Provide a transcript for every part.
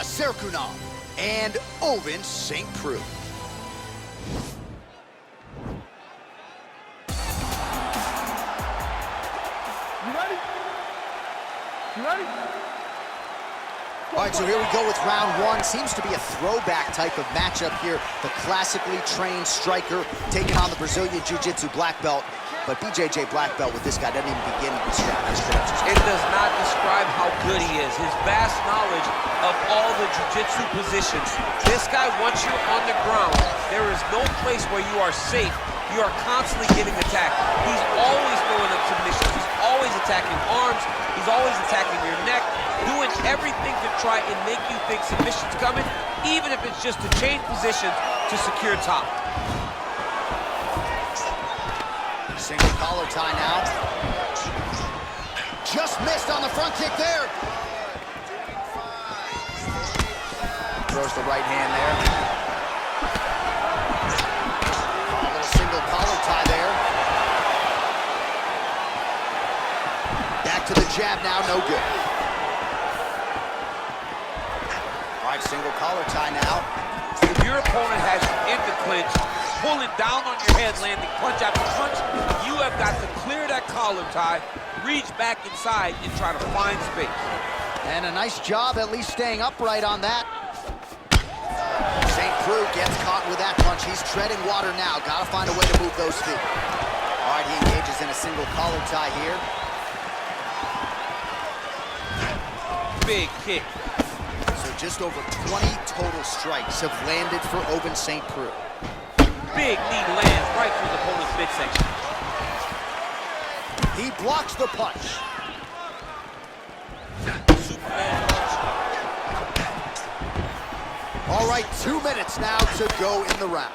Serkunov and Ovince St. Preux. You ready? You ready? All right, so here we go with round one. Seems to be a throwback type of matchup here. The classically trained striker taking on the Brazilian Jiu-Jitsu black belt. But BJJ black belt with this guy doesn't even begin to describe his credentials. It does not describe how good he is. His vast knowledge of all the jiu-jitsu positions. This guy, once you're on the ground, there is no place where you are safe. You are constantly getting attacked. He's always throwing up submissions. He's always attacking arms. He's always attacking your neck, doing everything to try and make you think submission's coming, even if it's just to change positions to secure top. Single collar tie now. Just missed on the front kick there. Throws the right hand there. A little single collar tie there. Back to the jab now, no good. All right, single collar tie now. If your opponent has you in the clinch, pulling down on your head, landing punch after punch, you have got to clear that collar tie, reach back inside, and try to find space. And a nice job at least staying upright on that. St. Preux gets caught with that punch. He's treading water now. Got to find a way to move those feet. All right, he engages in a single collar tie here. Big kick. So just over 20 total strikes have landed for Ovince St. Preux. Big knee lands right through the opponent's midsection. He blocks the punch. Superman punch. All right, 2 minutes now to go in the round.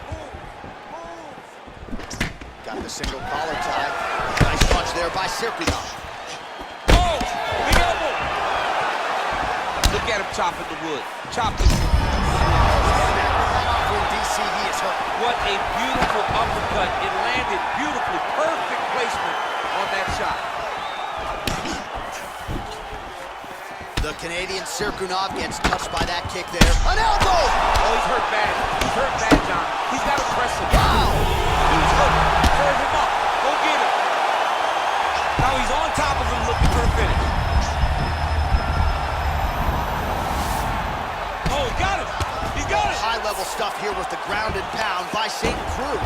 Got the single collar tie. Nice punch there by Serkunov. Oh, big elbow. Look at him chopping the wood. Chopping. DC, he is hurt. What a beautiful uppercut. It landed beautifully. Perfect placement on that shot. The Canadian Serkunov gets touched by that kick there. An elbow! Oh, he's hurt bad. He's hurt bad, John. He's got to press him. Wow! He's hurt. Serve him up. Go get him. Now he's on top of him looking for the finish. Oh, he got him. He got it. High-level stuff here with the ground and pound by St. Preux.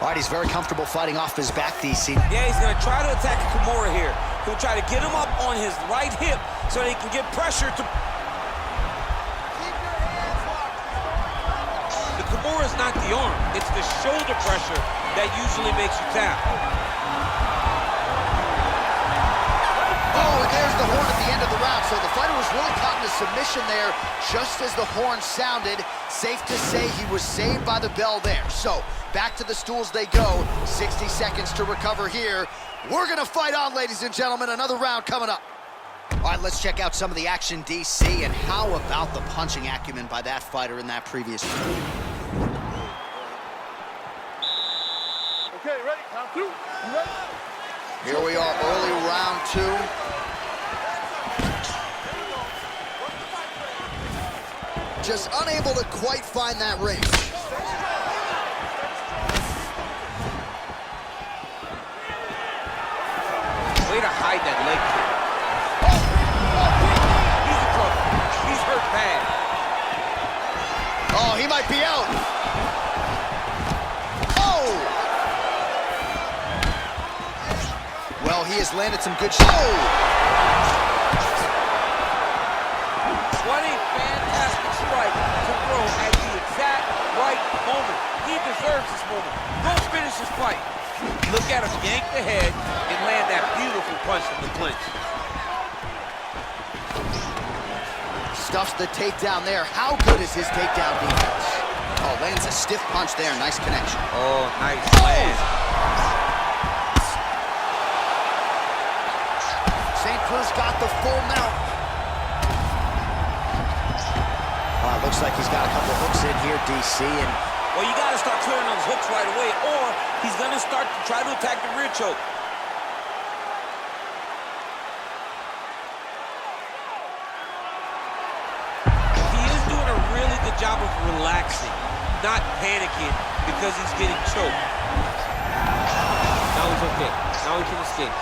All right, he's very comfortable fighting off his back, DC. Yeah, he's going to try to attack Kimura here. He'll try to get him up on his right hip so that he can get pressure to... The Kimura is not the arm. It's the shoulder pressure that usually makes you tap. Oh, and there's the horn at the end of the round. So the fighter was really caught in a submission there just as the horn sounded. Safe to say he was saved by the bell there. So back to the stools they go. 60 seconds to recover here. We're going to fight on, ladies and gentlemen. Another round coming up. All right, let's check out some of the action, DC. And how about the punching acumen by that fighter in that previous round? Okay, ready? Count two. You ready? Here we are, early round two. Just unable to quite find that range. Way to hide that leg kick. He's in trouble. He's hurt bad. Oh, he might be out. Oh! Well, he has landed some good shots. Oh! What a fantastic strike to throw at the exact right moment. He deserves this moment. Go finish this fight. Look at him yank the head and land that beautiful punch from the clinch. Stuffs the takedown there. How good is his takedown defense? Oh, lands a stiff punch there. Nice connection. Oh, nice land. St. Preux's got the full mount. Looks like he's got a couple hooks in here, DC, and... Well, you got to start clearing those hooks right away, or he's going to start to try to attack the rear choke. good job of relaxing, not panicking because he's getting choked. Now he's okay. Now he can escape.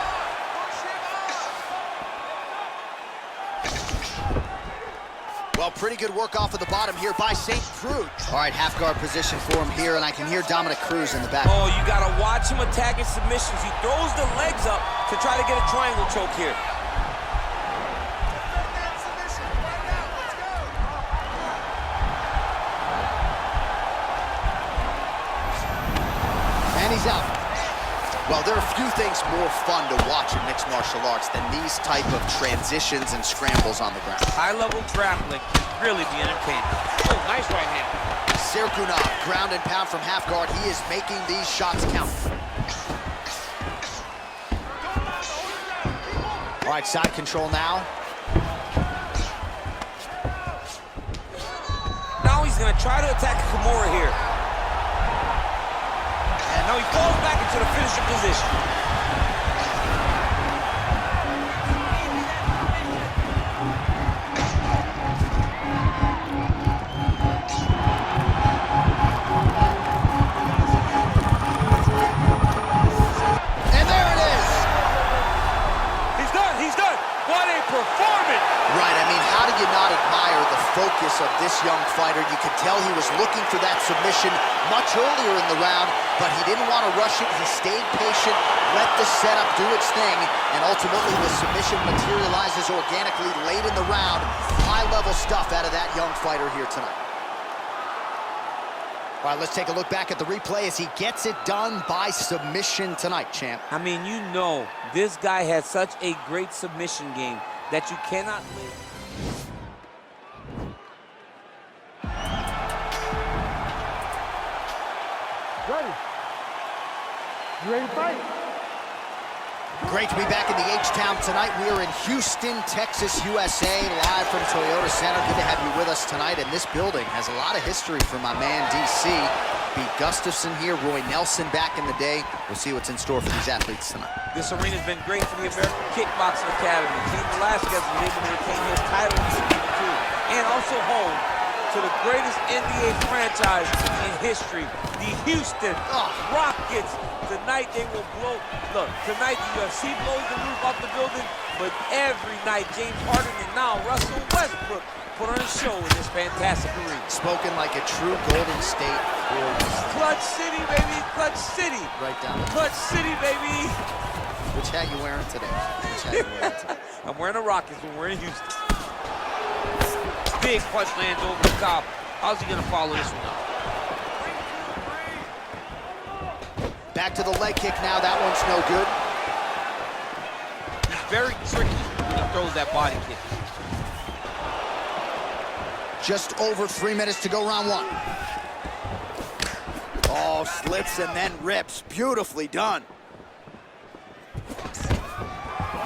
Well, pretty good work off of the bottom here by St. Cruz. All right, half guard position for him here, and I can hear Dominic Cruz in the back. Oh, you gotta watch him attacking submissions. He throws the legs up to try to get a triangle choke here. And he's out. Well, there are a few things more fun to watch in mixed martial arts than these type of transitions and scrambles on the ground. High-level grappling can really be entertaining. Oh, nice right hand. Serkunov, ground and pound from half guard. He is making these shots count. All right, side control now. Now he's gonna try to attack Kimura here. And now he falls back into the finishing position. And there it is! He's done! What a performance! Right, I mean, how do you not admire the focus of this young fighter? You could tell he was looking for that submission much earlier in the round, but he didn't want to rush it. He stayed patient, let the setup do its thing, and ultimately the submission materializes organically late in the round. High-level stuff out of that young fighter here tonight. All right, let's take a look back at the replay as he gets it done by submission tonight, champ. I mean, you know, this guy has such a great submission game that you cannot live. Ready. You ready to fight? Great to be back in the H-Town tonight. We are in Houston, Texas, USA, live from Toyota Center. Good to have you with us tonight. And this building has a lot of history for my man, DC. Pete Gustafson here, Roy Nelson back in the day. We'll see what's in store for these athletes tonight. This arena's been great for the American Kickboxing Academy. Cain Velasquez was able to retain his title in season 2. And also home to the greatest NBA franchise in history, the Houston Rockets. Tonight they will blow. Look, tonight the UFC blows the roof off the building, but every night James Harden and now Russell Westbrook put on a show in this fantastic arena. Spoken like a true Golden State Warriors. Clutch City, baby, Clutch City. Right down. Clutch City, baby. Which hat you wearing today? Which hat you wearing today? I'm wearing a Rockets, but we're in Houston. Big punch lands over the top. How's he gonna follow this one up? Back to the leg kick now. That one's no good. He's very tricky when he throws that body kick. Just over 3 minutes to go, round one. Oh, slips and then rips. Beautifully done.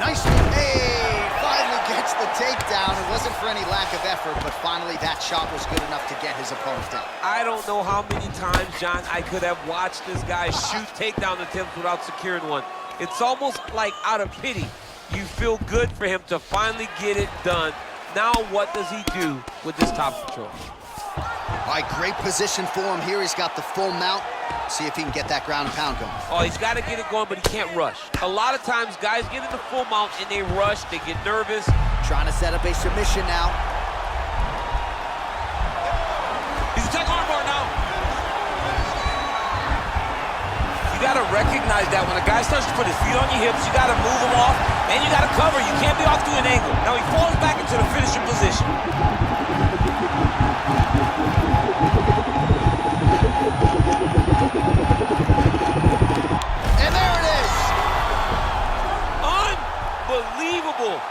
Nice. Hey, finally gets the takedown. It wasn't for any lack of effort, but finally that shot was good enough to get his opponent down. I don't know how many times, John, I could have watched this guy shoot takedown attempts without securing one. It's almost like out of pity. You feel good for him to finally get it done. Now what does he do with this top control? All right, great position for him here. He's got the full mount. See if he can get that ground and pound going. Oh, he's got to get it going, but he can't rush. A lot of times, guys get in the full mount and they rush, they get nervous. Trying to set up a submission now. He's attacking armbar now. You got to recognize that when a guy starts to put his feet on your hips, you got to move him off, and you got to cover. You can't be off to an angle. Now he falls back into the finishing position. And there it is. Unbelievable.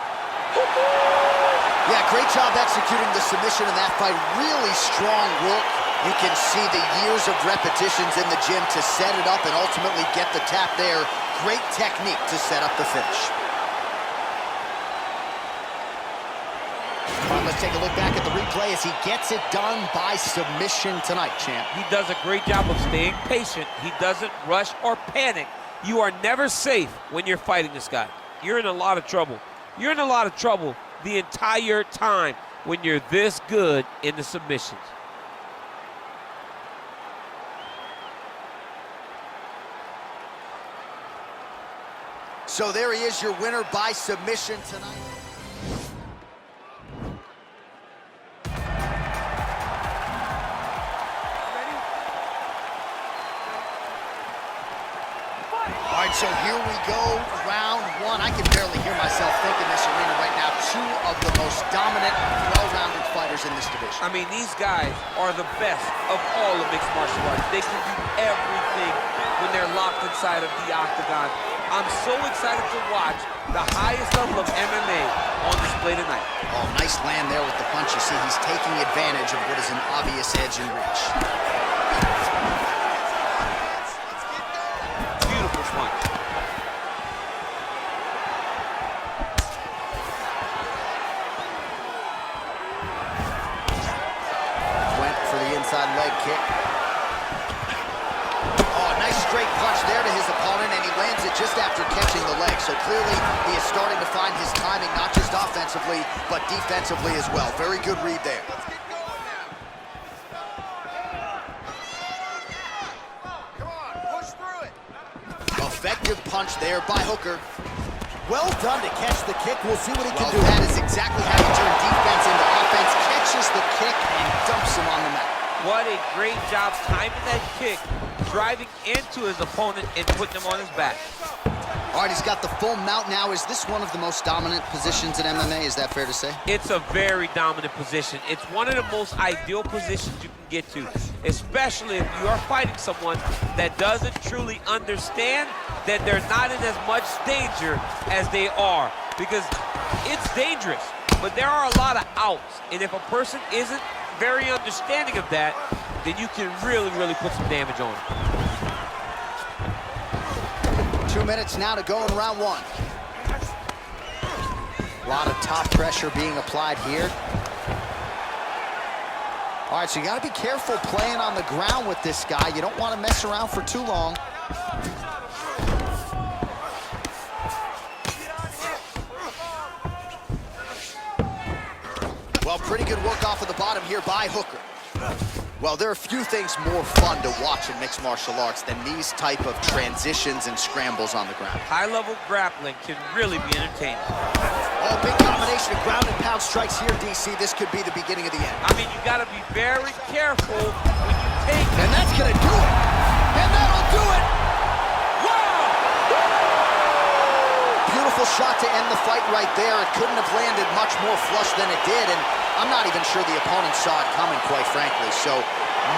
Yeah, great job executing the submission in that fight. Really strong work. You can see the years of repetitions in the gym to set it up and ultimately get the tap there. Great technique to set up the finish. All right, let's take a look back at the replay as he gets it done by submission tonight, champ. He does a great job of staying patient. He doesn't rush or panic. You are never safe when you're fighting this guy. You're in a lot of trouble. You're in a lot of trouble the entire time when you're this good in the submissions. So there he is, your winner by submission tonight. All right, so here we go, round one. I can barely hear myself think in this arena right now. Two of the most dominant, well-rounded fighters in this division. I mean, these guys are the best of all of mixed martial arts. They can do everything when they're locked inside of the octagon. I'm so excited to watch the highest level of MMA on display tonight. Oh, nice land there with the punch. You see, he's taking advantage of what is an obvious edge and reach. Beautiful punch. Went for the inside leg kick. Oh, nice straight punch there to his opponent, and he lands it just after catching the leg. So clearly, he is starting to find his timing, not just offensively, but defensively as well. Very good read there. Effective punch there by Hooker. Well done to catch the kick. We'll see what he can do. That is exactly how you turn defense into offense. Catches the kick and dumps him on the mat. What a great job timing that kick, driving into his opponent and putting him on his back. All right, he's got the full mount now. Is this one of the most dominant positions in MMA? Is that fair to say? It's a very dominant position. It's one of the most ideal positions you can get to, especially if you are fighting someone that doesn't truly understand that they're not in as much danger as they are, because it's dangerous, but there are a lot of outs, and if a person isn't very understanding of that, then you can really, really put some damage on them. 2 minutes now to go in round one. A lot of top pressure being applied here. All right, so you got to be careful playing on the ground with this guy. You don't want to mess around for too long. Well, pretty good work off of the bottom here by Hooker. Well, there are few things more fun to watch in mixed martial arts than these type of transitions and scrambles on the ground. High-level grappling can really be entertaining. Oh, big combination of ground and pound strikes here, DC. This could be the beginning of the end. I mean, you got to be very careful when you take... And that's going to do it. And that'll do it. Wow! Beautiful shot to end the fight right there. It couldn't have landed much more flush than it did, and I'm not even sure the opponent saw it coming, quite frankly. So,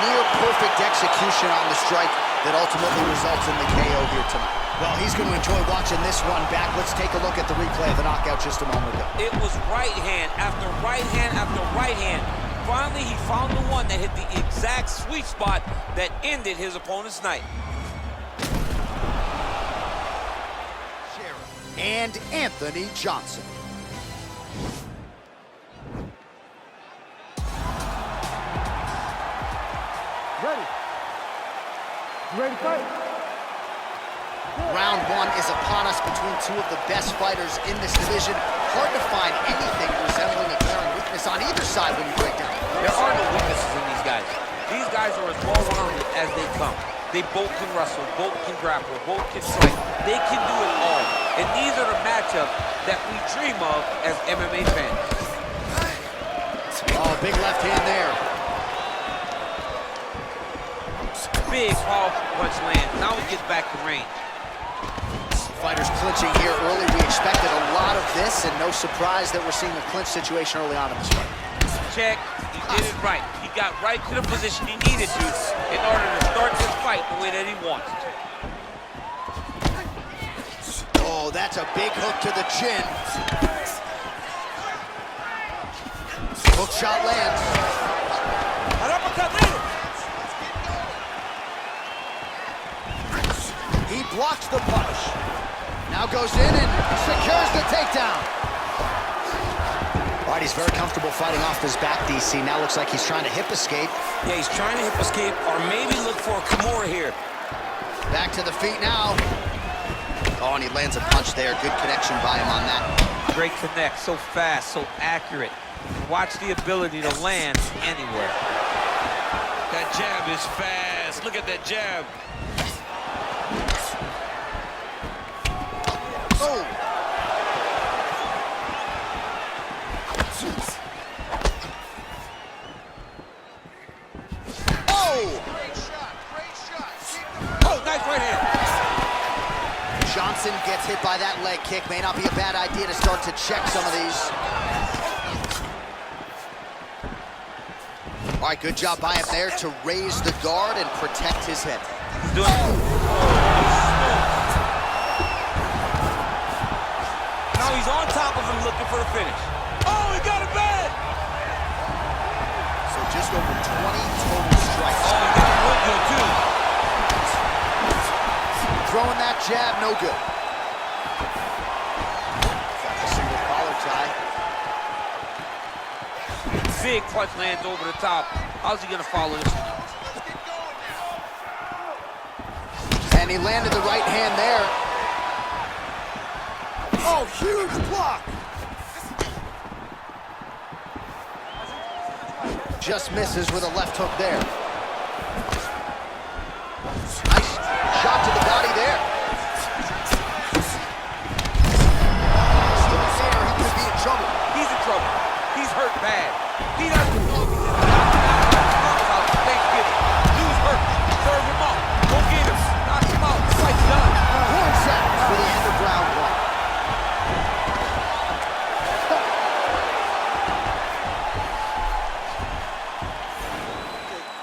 near perfect execution on the strike that ultimately results in the KO here tonight. Well, he's going to enjoy watching this one back. Let's take a look at the replay of the knockout just a moment ago. It was right hand after right hand after right hand. Finally, he found the one that hit the exact sweet spot that ended his opponent's night. And Anthony Johnson. Ready? You ready to fight? Round one is upon us between two of the best fighters in this division. Hard to find anything resembling a glaring weakness on either side when you break down. There are no weaknesses in these guys. These guys are as well-rounded as they come. They both can wrestle, both can grapple, both can strike. They can do it all. And these are the matchups that we dream of as MMA fans. Oh, big left hand there. Big, powerful punch lands. Now he gets back to range. Fighters clinching here early. We expected a lot of this, and no surprise that we're seeing a clinch situation early on in this fight. Check. He did it right. He got right to the position he needed to in order to start this fight the way that he wants to. Oh, that's a big hook to the chin. Hook shot lands. An uppercut later. He blocks the punch. Now goes in and secures the takedown. All right, he's very comfortable fighting off his back, DC. Now looks like he's trying to hip escape. Yeah, he's trying to hip escape or maybe look for a Kimura here. Back to the feet now. Oh, and he lands a punch there. Good connection by him on that. Great connect, so fast, so accurate. Watch the ability to land anywhere. That jab is fast. Look at that jab. Oh, Oh! Oh, nice right hand. Johnson gets hit by that leg kick. May not be a bad idea to start to check some of these. All right, good job by him there to raise the guard and protect his head. He's doing it. Now he's on top of him looking for the finish. Oh, he got it bad! So just over 20 total strikes. Oh, he got it real good, too. Throwing that jab, no good. Got the single collar tie. Big punch lands over the top. How's he gonna follow this one up? And he landed the right hand there. Oh, huge block. Just misses with a left hook there. Nice shot to the body there. Still there, he could be in trouble. He's in trouble. He's hurt bad. He doesn't know if he's in the out Thanksgiving. He's hurt. Serve him up. Go get him. Knock him out. The fight's done. Horn sound for the end of round one.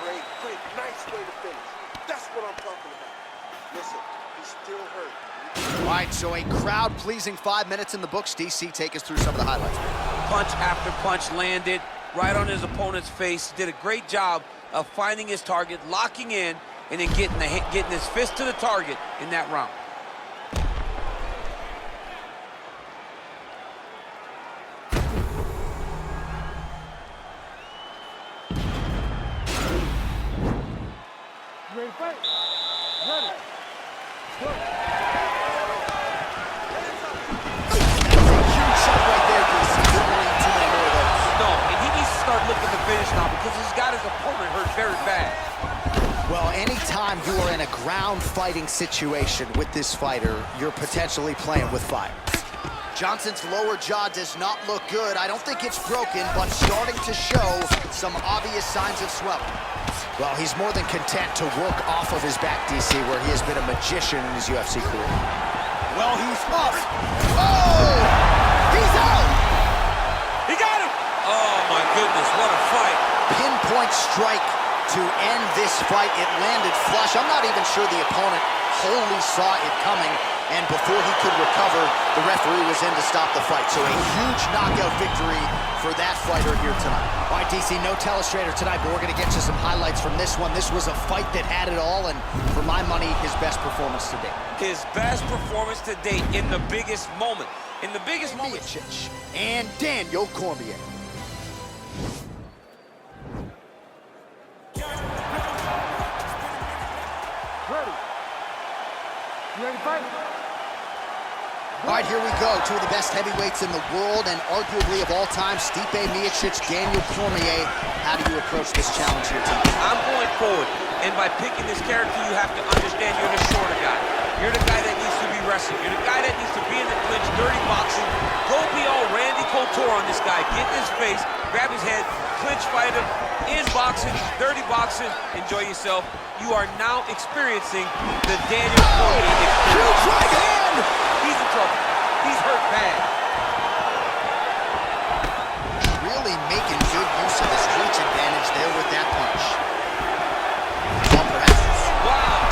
Great. Nice way to finish. That's what I'm talking about. Listen, he's still hurt. All right, so a crowd-pleasing 5 minutes in the books. DC, take us through some of the highlights. Punch after punch landed right on his opponent's face. Did a great job of finding his target, locking in, and then getting his fist to the target in that round. You ready to fight? Ready. Go. Huge shot right there, DC. We don't need too many more of those. No, and he needs to start looking to finish now because he's got his opponent hurt very bad. Well, anytime you are in a ground fighting situation with this fighter, you're potentially playing with fire. Johnson's lower jaw does not look good. I don't think it's broken, but starting to show some obvious signs of swelling. Well, he's more than content to work off of his back, DC, where he has been a magician in his UFC career. Well, he's up. Oh! He's out! He got him! Oh, my goodness, what a fight. Pinpoint strike to end this fight. It landed flush. I'm not even sure the opponent wholly saw it coming, and before he could recover, the referee was in to stop the fight. So a huge knockout victory for that fighter here tonight. All right, DC, no telestrator tonight, but we're going to get you some highlights from this one. This was a fight that had it all, and for my money, his best performance to date. His best performance to date in the biggest moment. In the biggest moment. Miocic and Daniel Cormier. Ready. You ready to fight? All right, here we go. Two of the best heavyweights in the world, and arguably of all time, Stipe Miocic, Daniel Cormier. How do you approach this challenge here tonight? I'm going forward, and by picking this character, you have to understand you're the shorter guy. You're the guy that needs to be wrestling. You're the guy that needs to be in the clinch, dirty boxing. Go be all Randy Couture on this guy. Get in his face, grab his head, clinch fight him, in boxing, dirty boxing. Enjoy yourself. You are now experiencing the Daniel Cormier experience. Huge right hand! He's in trouble. He's hurt bad. Really making good use of his reach advantage there with that punch. Upper half. Wow.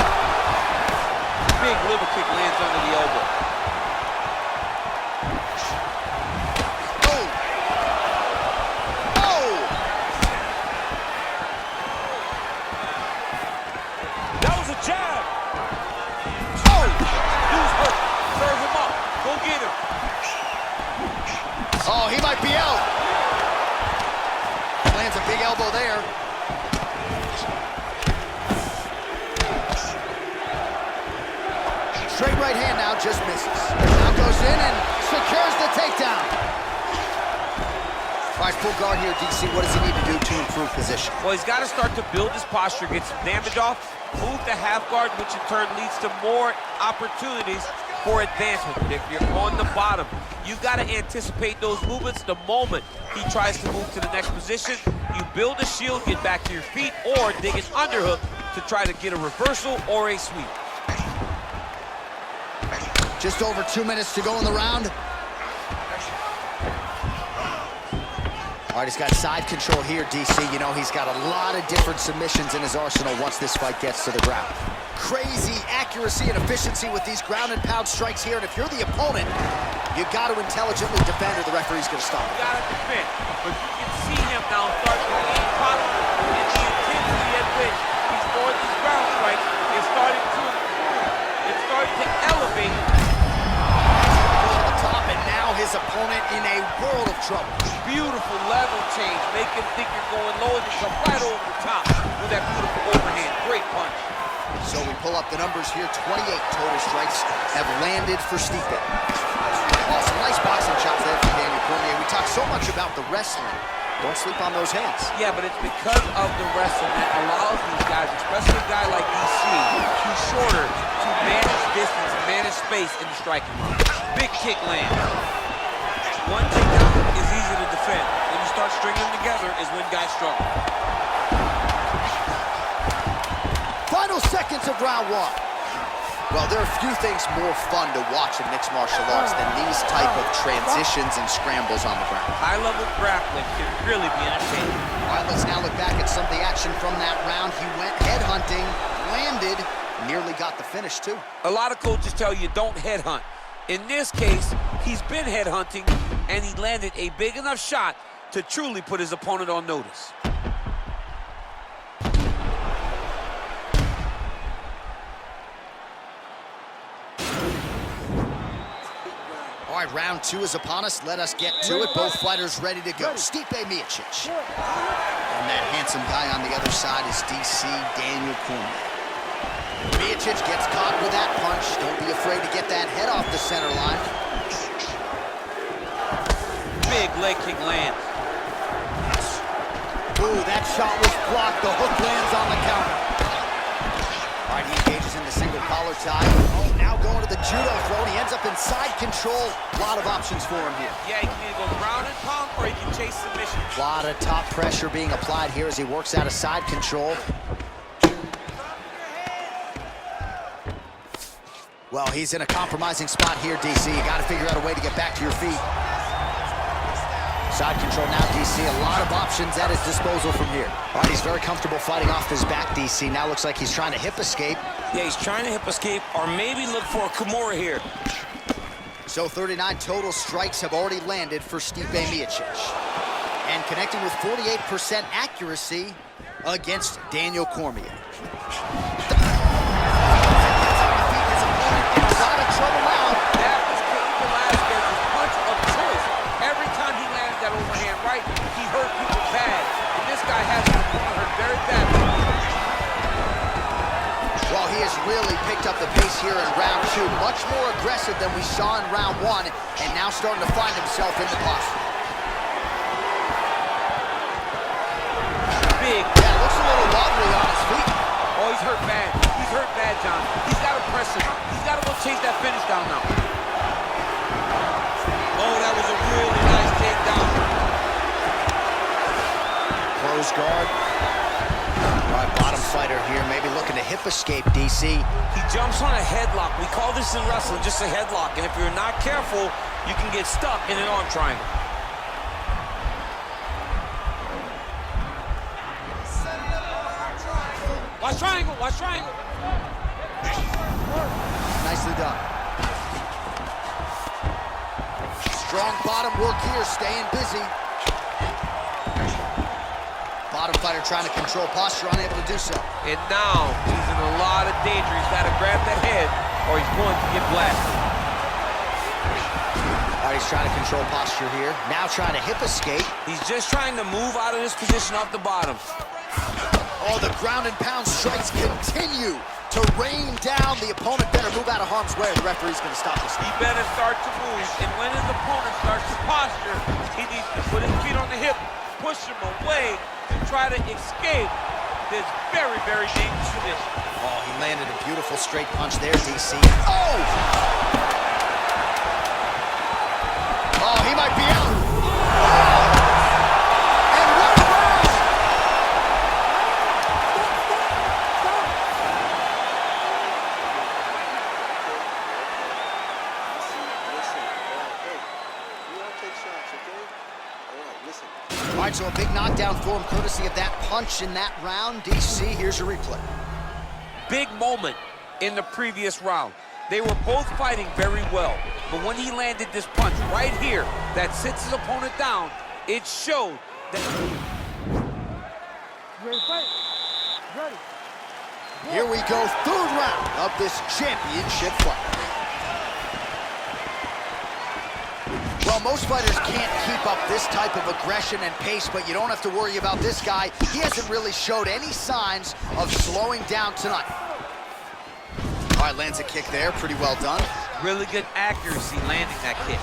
Big liver kick lands under the elbow. Oh! Oh! That was a jab. Oh! Dude's hurt. Serve him up. Go get him. Oh, he might be out. Lands a big elbow there. Straight right hand now, just misses. Now goes in and secures the takedown. All right, full guard here, DC. What does he need to do to improve position? Well, he's got to start to build his posture, get some damage off, move to half guard, which in turn leads to more opportunities for advancement. If you're on the bottom, you got to anticipate those movements the moment he tries to move to the next position. You build a shield, get back to your feet, or dig an underhook to try to get a reversal or a sweep. Just over 2 minutes to go in the round. All right, he's got side control here, DC. You know, he's got a lot of different submissions in his arsenal once this fight gets to the ground. Crazy accuracy and efficiency with these ground and pound strikes here. And if you're the opponent, you got to intelligently defend or the referee's going to stop. You got to defend, but you can see him now start to gain confidence in the intensity at which he's throwing these ground strikes. It's starting to improve. It's starting to elevate. And now his opponent in a world of trouble. Beautiful level change. Make him think you're going low and you come right over the top with that beautiful overhand. Great punch. So we pull up the numbers here. 28 total strikes have landed for Stipe. Awesome. Nice boxing shots there from Daniel Cormier. We talk so much about the wrestling. Don't sleep on those hands. Yeah, but it's because of the wrestling that allows these guys, especially a guy like DC, who's shorter, to manage distance and manage space in the striking round. Big kick land. One takedown is easy to defend. When you start stringing them together is when guys struggle. Final seconds of round one. Well, there are a few things more fun to watch in mixed martial arts than these type of transitions and scrambles on the ground. High-level grappling can really be entertaining. All right, let's now look back at some of the action from that round. He went headhunting, landed, nearly got the finish, too. A lot of coaches tell you don't headhunt. In this case, he's been headhunting, and he landed a big enough shot to truly put his opponent on notice. All right, round two is upon us. Let us get to it. Both fighters ready to go. Stipe Miocic. And that handsome guy on the other side is DC Daniel Cormier. Miocic gets caught with that punch. Don't be afraid to get that head off the center line. Big leg kick lands. Ooh, that shot was blocked. The hook lands on the counter. All right, he engages in the single collar tie. Oh, now going to the judo throw, and he ends up in side control. A lot of options for him here. Yeah, he can either go ground and pound or he can chase submission. A lot of top pressure being applied here as he works out of side control. Well, he's in a compromising spot here, DC. You got to figure out a way to get back to your feet. Side control now, DC. A lot of options at his disposal from here. All right, he's very comfortable fighting off his back, DC. Now looks like he's trying to hip escape. Yeah, he's trying to hip escape or maybe look for a Kimura here. So 39 total strikes have already landed for Stipe Miocic. And connecting with 48% accuracy against Daniel Cormier. Trouble now. That was Cain Velasquez's punch of choice. Every time he landed that overhand right, he hurt people bad. And this guy has his opponent hurt very badly. Well, he has really picked up the pace here in round two. Much more aggressive than we saw in round one, and now starting to find himself in the posture. Big. Yeah, looks a little wobbly on his feet. Oh, he's hurt bad. He's hurt bad, John. He's got to press him. He's got to go chase that finish down now. Oh, that was a really nice takedown. Close guard. All right, bottom fighter here, maybe looking to hip escape, DC. He jumps on a headlock. We call this in wrestling just a headlock. And if you're not careful, you can get stuck in an arm triangle. Watch triangle, watch triangle. Nicely done. Strong bottom work here, staying busy. Bottom fighter trying to control posture, unable to do so. And now he's in a lot of danger. He's got to grab that head or he's going to get blasted. All right, he's trying to control posture here. Now trying to hip escape. He's just trying to move out of this position off the bottom. Oh, the ground and pound strikes continue to rain down. The opponent better move out of harm's way. The referee's going to stop this. He better start to move. And when his opponent starts to posture, he needs to put his feet on the hip, push him away to try to escape this very, very dangerous position. Oh, he landed a beautiful straight punch there, DC. Oh! Listen. All right, so a big knockdown for him, courtesy of that punch in that round. DC, here's your replay. Big moment in the previous round. They were both fighting very well, but when he landed this punch right here that sits his opponent down, it showed that... Ready to fight? Ready. Here we go, third round of this championship fight. Well, most fighters can't keep up this type of aggression and pace, but you don't have to worry about this guy. He hasn't really showed any signs of slowing down tonight. All right, lands a kick there, pretty well done. Really good accuracy landing that kick.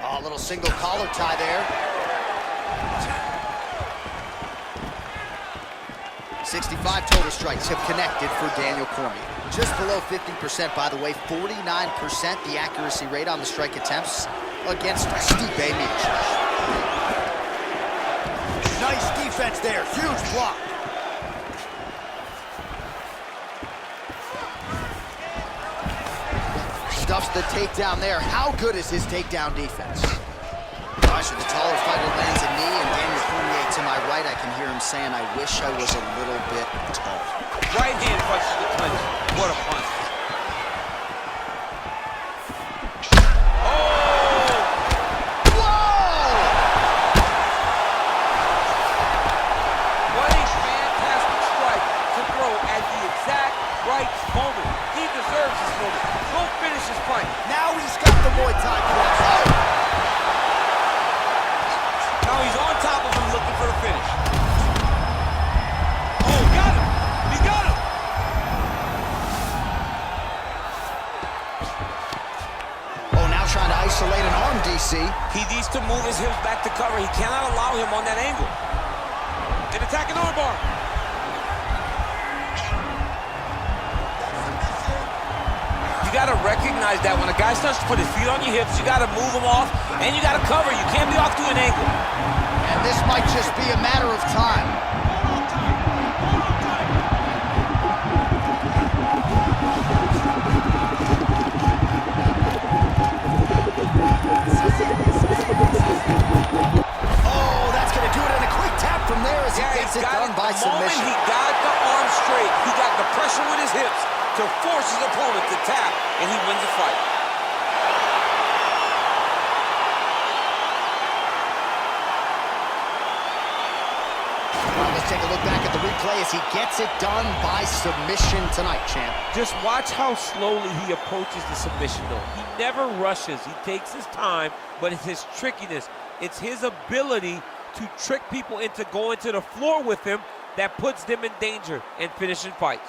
Oh, a little single collar tie there. 65 total strikes have connected for Daniel Cormier. Just below 50%, by the way, 49% the accuracy rate on the strike attempts against Stipe Miocic. Nice defense there, huge block. Stuffs the takedown there. How good is his takedown defense? Gosh, the taller fighter lands a knee, and Daniel Cormier to my right, I can hear him saying, I wish I was a little bit tall. Right hand punches the clinch. What a punch. Moment. He deserves this moment. Go finish his fight. Now he's got the Muay Thai cross. Now he's on top of him looking for the finish. Oh, got him. He got him. Oh, now trying to isolate an arm, DC. He needs to move his hips back to cover. He cannot allow him on that angle. An attacking armbar. You got to recognize that when a guy starts to put his feet on your hips, you got to move him off, and you got to cover. You can't be off to an angle. And this might just be a matter of time. Oh, that's going to do it in a quick tap from there as he gets it done by submission. The moment he got the arm straight, he got the pressure with his hips to force his opponent to tap, and he wins the fight. Let's take a look back at the replay as he gets it done by submission tonight, champ. Just watch how slowly he approaches the submission, though. He never rushes. He takes his time, but it's his trickiness. It's his ability to trick people into going to the floor with him that puts them in danger and finishing fights.